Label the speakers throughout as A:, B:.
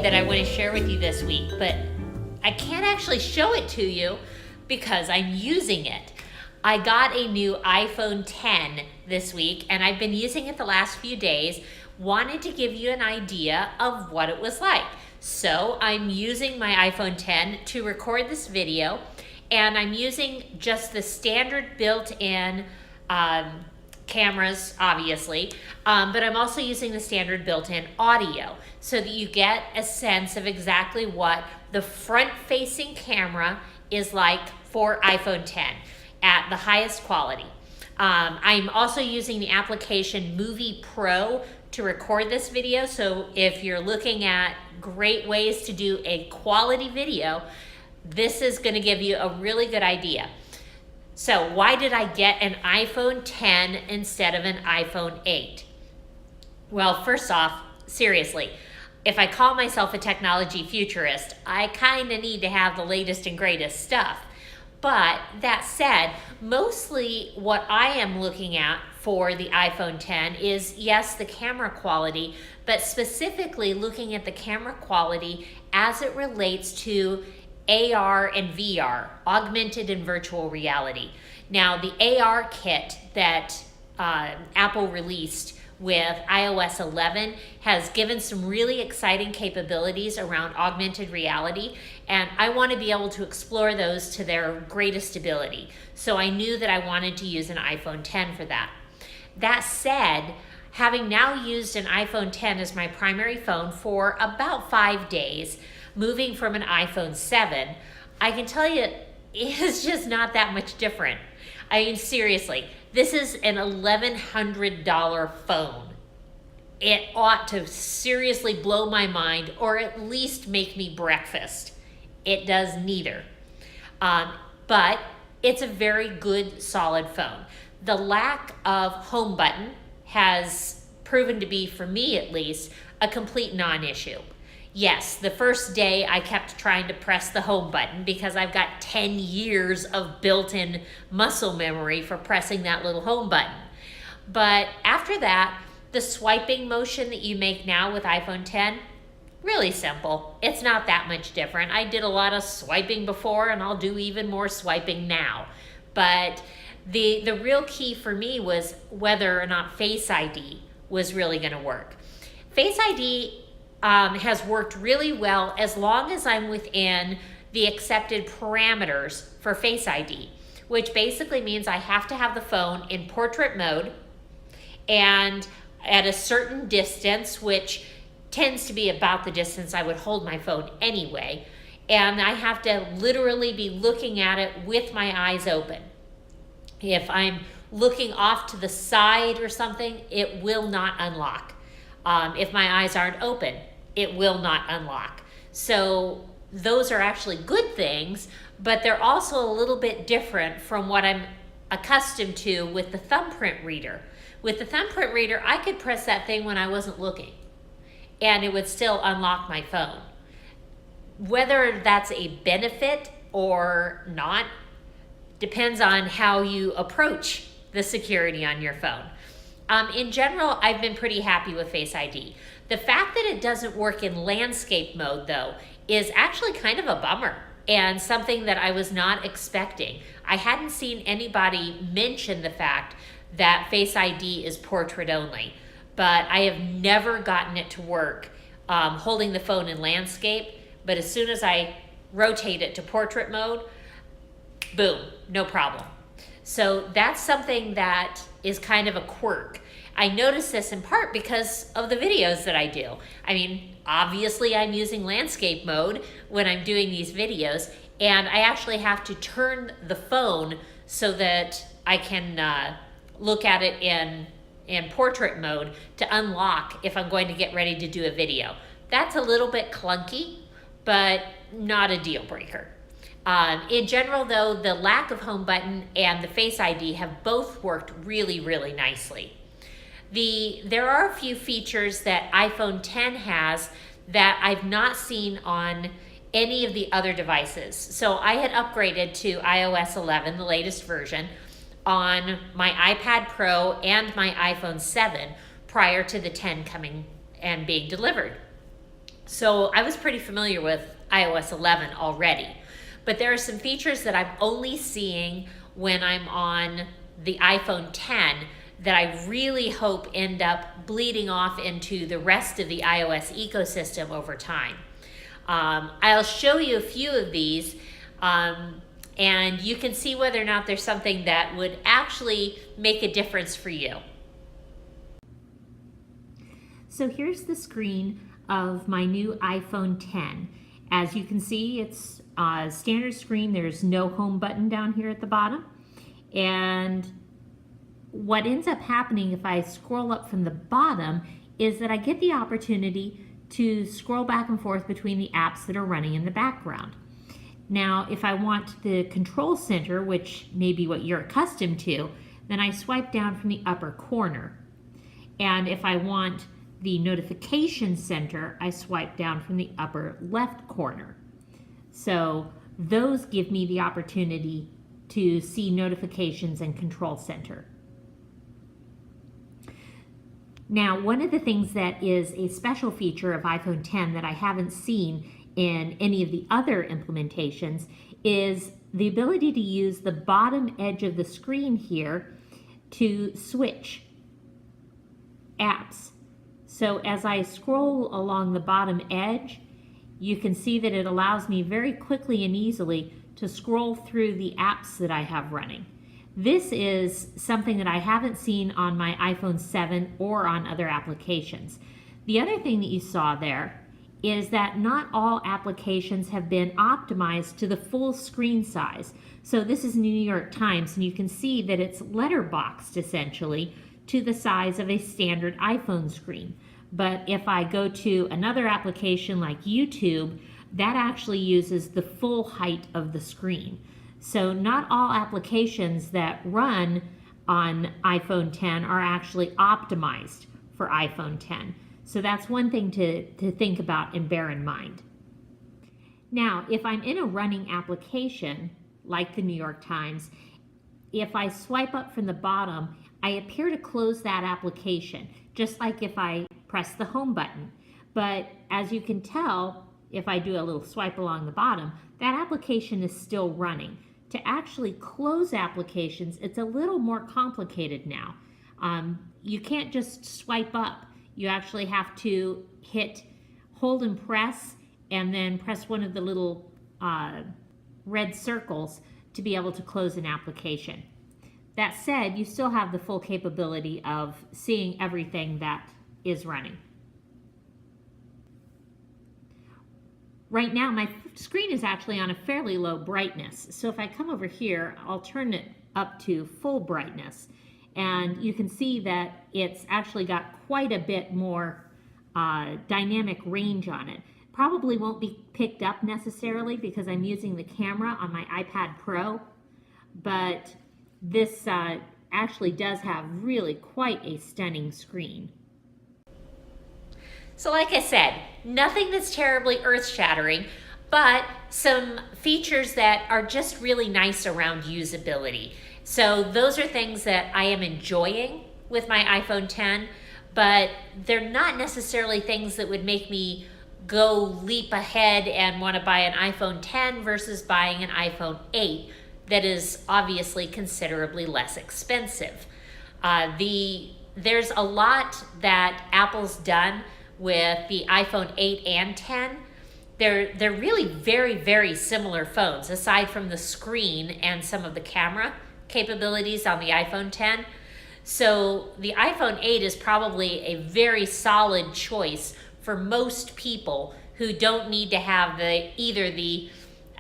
A: that I want to share with you this week, but I can't actually show it to you because I'm using it. I got a new iPhone 10 this week, and I've been using it the last few days. Wanted to give you an idea of what it was like. So I'm using my iPhone 10 to record this video, and I'm using just the standard built-in cameras, obviously, but I'm also using the standard built-in audio so that you get a sense of exactly what the front-facing camera is like for iPhone 10 at the highest quality. I'm also using the application Movie Pro to record this video, so if you're looking at great ways to do a quality video, this is going to give you a really good idea. So why did I get an iPhone 10 instead of an iPhone 8? Well, first off, seriously, if I call myself a technology futurist, I kind of need to have the latest and greatest stuff. But that said, mostly what I am looking at for the iPhone 10 is, yes, the camera quality, but specifically looking at the camera quality as it relates to AR and VR, augmented and virtual reality. Now, the AR kit that Apple released with iOS 11 has given some really exciting capabilities around augmented reality, and I want to be able to explore those to their greatest ability. So I knew that I wanted to use an iPhone 10 for that. That said, having now used an iPhone 10 as my primary phone for about 5 days, moving from an iPhone 7, I can tell you it's just not that much different. I mean, seriously, this is an $1,100 phone. It ought to seriously blow my mind, or at least make me breakfast. It does neither. But it's a very good, solid phone. The lack of home button has proven to be, for me at least, a complete non-issue. Yes, the first day I kept trying to press the home button because I've got 10 years of built-in muscle memory for pressing that little home button. But after that, the swiping motion that you make now with iPhone 10, really simple. It's not that much different. I did a lot of swiping before, and I'll do even more swiping now. But the real key for me was whether or not Face ID was really going to work. Face ID has worked really well as long as I'm within the accepted parameters for Face ID, which basically means I have to have the phone in portrait mode and at a certain distance, which tends to be about the distance I would hold my phone anyway, and I have to literally be looking at it with my eyes open. If I'm looking off to the side or something, it will not unlock. If my eyes aren't open, it will not unlock. So those are actually good things, but they're also a little bit different from what I'm accustomed to with the thumbprint reader. With the thumbprint reader, I could press that thing when I wasn't looking, and it would still unlock my phone. Whether that's a benefit or not depends on how you approach the security on your phone. In general, I've been pretty happy with Face ID. The fact that it doesn't work in landscape mode, though, is actually kind of a bummer and something that I was not expecting. I hadn't seen anybody mention the fact that Face ID is portrait only, but I have never gotten it to work holding the phone in landscape, but as soon as I rotate it to portrait mode, boom, no problem. So that's something that is kind of a quirk. I notice this in part because of the videos that I do. I mean, obviously I'm using landscape mode when I'm doing these videos, and I actually have to turn the phone so that I can look at it in portrait mode to unlock if I'm going to get ready to do a video. That's a little bit clunky, but not a deal breaker. In general, though, the lack of home button and the Face ID have both worked really, really nicely. There are a few features that iPhone 10 has that I've not seen on any of the other devices. So I had upgraded to iOS 11, the latest version, on my iPad Pro and my iPhone 7 prior to the 10 coming and being delivered. So I was pretty familiar with iOS 11 already, but there are some features that I'm only seeing when I'm on the iPhone 10 that I really hope end up bleeding off into the rest of the iOS ecosystem over time. I'll show you a few of these, and you can see whether or not there's something that would actually make a difference for you. So here's the screen of my new iPhone 10. As you can see, it's a standard screen. There's no home button down here at the bottom. And what ends up happening if I scroll up from the bottom is that I get the opportunity to scroll back and forth between the apps that are running in the background. Now, if I want the control center, which may be what you're accustomed to, then I swipe down from the upper corner. And if I want the notification center, I swipe down from the upper left corner. So those give me the opportunity to see notifications and control center. Now, one of the things that is a special feature of iPhone 10 that I haven't seen in any of the other implementations is the ability to use the bottom edge of the screen here to switch apps. So as I scroll along the bottom edge, you can see that it allows me very quickly and easily to scroll through the apps that I have running. This is something that I haven't seen on my iPhone 7 or on other applications. The other thing that you saw there is that not all applications have been optimized to the full screen size. So this is New York Times, and you can see that it's letterboxed essentially to the size of a standard iPhone screen. But if I go to another application like YouTube, that actually uses the full height of the screen. So not all applications that run on iPhone 10 are actually optimized for iPhone 10. So that's one thing to think about and bear in mind. Now, if I'm in a running application, like the New York Times, if I swipe up from the bottom, I appear to close that application, just like if I press the home button. But as you can tell, if I do a little swipe along the bottom, that application is still running. To actually close applications, it's a little more complicated now. You can't just swipe up. You actually have to hit hold and press, and then press one of the little red circles to be able to close an application. That said, you still have the full capability of seeing everything that is running. Right now, my screen is actually on a fairly low brightness. So if I come over here, I'll turn it up to full brightness. And you can see that it's actually got quite a bit more dynamic range on it. Probably won't be picked up necessarily because I'm using the camera on my iPad Pro, but this actually does have really quite a stunning screen. So like I said, nothing that's terribly earth-shattering, but some features that are just really nice around usability. So those are things that I am enjoying with my iPhone 10, but they're not necessarily things that would make me go leap ahead and want to buy an iPhone 10 versus buying an iPhone 8 that is obviously considerably less expensive. There's a lot that Apple's done with the iPhone 8 and 10. They're really very, very similar phones, aside from the screen and some of the camera capabilities on the iPhone 10. So the iPhone 8 is probably a very solid choice for most people who don't need to have either the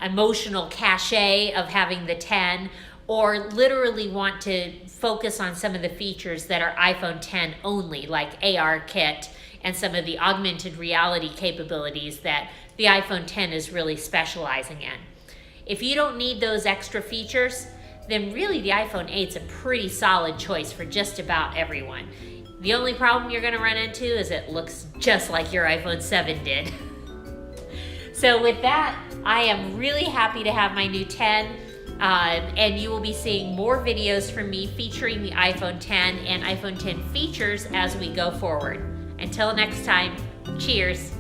A: emotional cachet of having the 10 or literally want to focus on some of the features that are iPhone 10 only, like ARKit and some of the augmented reality capabilities that the iPhone 10 is really specializing in. If you don't need those extra features, then really the iPhone 8 is a pretty solid choice for just about everyone. The only problem you're going to run into is it looks just like your iPhone 7 did. So with that, I am really happy to have my new 10, and you will be seeing more videos from me featuring the iPhone 10 and iPhone 10 features as we go forward. Until next time, cheers.